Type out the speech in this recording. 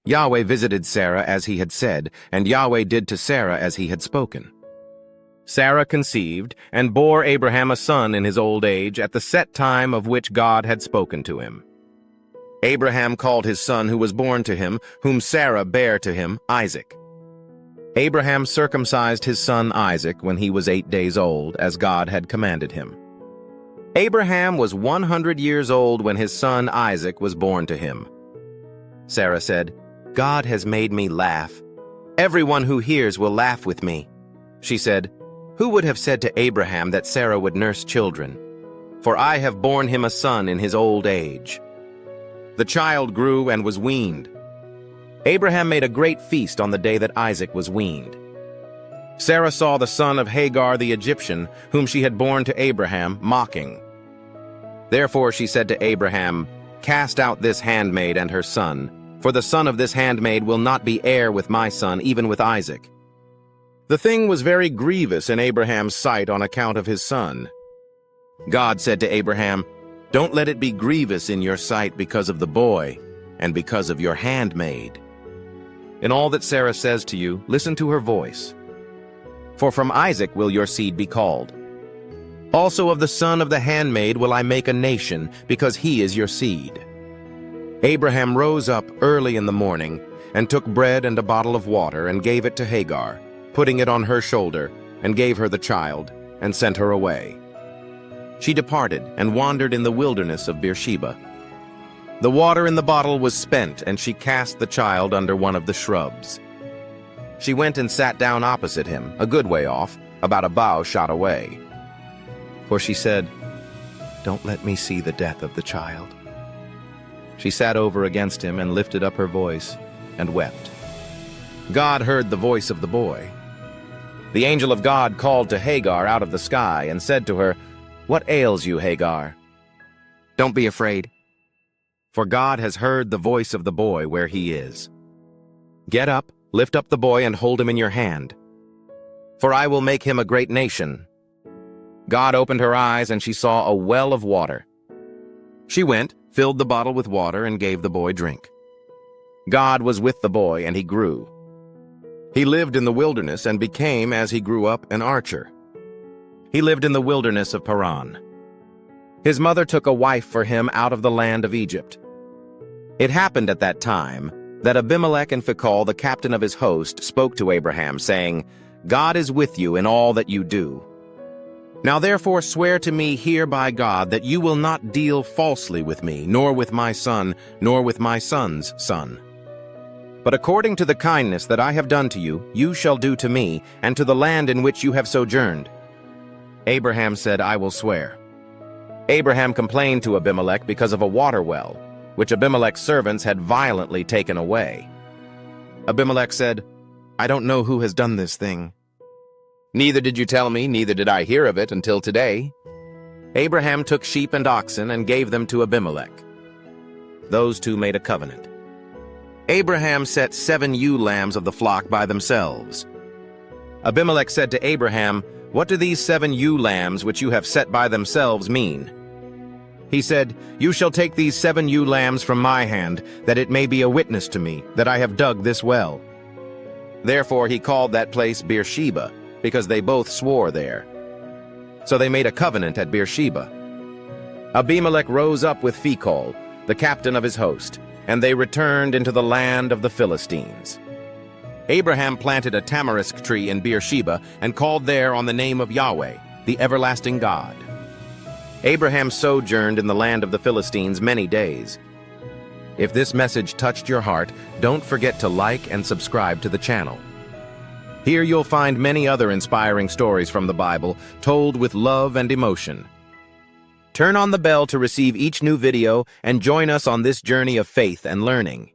Yahweh visited Sarah as he had said, and Yahweh did to Sarah as he had spoken. Sarah conceived and bore Abraham a son in his old age at the set time of which God had spoken to him. Abraham called his son who was born to him, whom Sarah bare to him, Isaac. Abraham circumcised his son Isaac when he was 8 days old, as God had commanded him. Abraham was 100 years old when his son Isaac was born to him. Sarah said, "God has made me laugh. Everyone who hears will laugh with me." She said, "Who would have said to Abraham that Sarah would nurse children? For I have borne him a son in his old age." The child grew and was weaned. Abraham made a great feast on the day that Isaac was weaned. Sarah saw the son of Hagar the Egyptian, whom she had borne to Abraham, mocking. Therefore she said to Abraham, "Cast out this handmaid and her son, for the son of this handmaid will not be heir with my son, even with Isaac." The thing was very grievous in Abraham's sight on account of his son. God said to Abraham, "Don't let it be grievous in your sight because of the boy and because of your handmaid. In all that Sarah says to you, listen to her voice. For from Isaac will your seed be called. Also of the son of the handmaid will I make a nation, because he is your seed." Abraham rose up early in the morning and took bread and a bottle of water and gave it to Hagar, putting it on her shoulder, and gave her the child, and sent her away. She departed and wandered in the wilderness of Beersheba. The water in the bottle was spent, and she cast the child under one of the shrubs. She went and sat down opposite him, a good way off, about a bow shot away. For she said, "Don't let me see the death of the child." She sat over against him and lifted up her voice and wept. God heard the voice of the boy. The angel of God called to Hagar out of the sky and said to her, "What ails you, Hagar? Don't be afraid, for God has heard the voice of the boy where he is. Get up, lift up the boy and hold him in your hand, for I will make him a great nation." God opened her eyes and she saw a well of water. She went, filled the bottle with water, and gave the boy drink. God was with the boy, and he grew. He lived in the wilderness and became, as he grew up, an archer. He lived in the wilderness of Paran. His mother took a wife for him out of the land of Egypt. It happened at that time that Abimelech and Phicol, the captain of his host, spoke to Abraham, saying, "God is with you in all that you do. Now therefore swear to me here by God that you will not deal falsely with me, nor with my son, nor with my son's son. But according to the kindness that I have done to you, you shall do to me, and to the land in which you have sojourned." Abraham said, "I will swear." Abraham complained to Abimelech because of a water well, which Abimelech's servants had violently taken away. Abimelech said, "I don't know who has done this thing. Neither did you tell me, neither did I hear of it until today." Abraham took sheep and oxen and gave them to Abimelech. Those two made a covenant. Abraham set 7 ewe lambs of the flock by themselves. Abimelech said to Abraham, "What do these 7 ewe lambs which you have set by themselves mean?" He said, "You shall take these 7 ewe lambs from my hand, that it may be a witness to me that I have dug this well." Therefore he called that place Beersheba, because they both swore there. So they made a covenant at Beersheba. Abimelech rose up with Phicol, the captain of his host, and they returned into the land of the Philistines. Abraham planted a tamarisk tree in Beersheba and called there on the name of Yahweh, the everlasting God. Abraham sojourned in the land of the Philistines many days. If this message touched your heart, don't forget to like and subscribe to the channel. Here you'll find many other inspiring stories from the Bible, told with love and emotion. Turn on the bell to receive each new video and join us on this journey of faith and learning.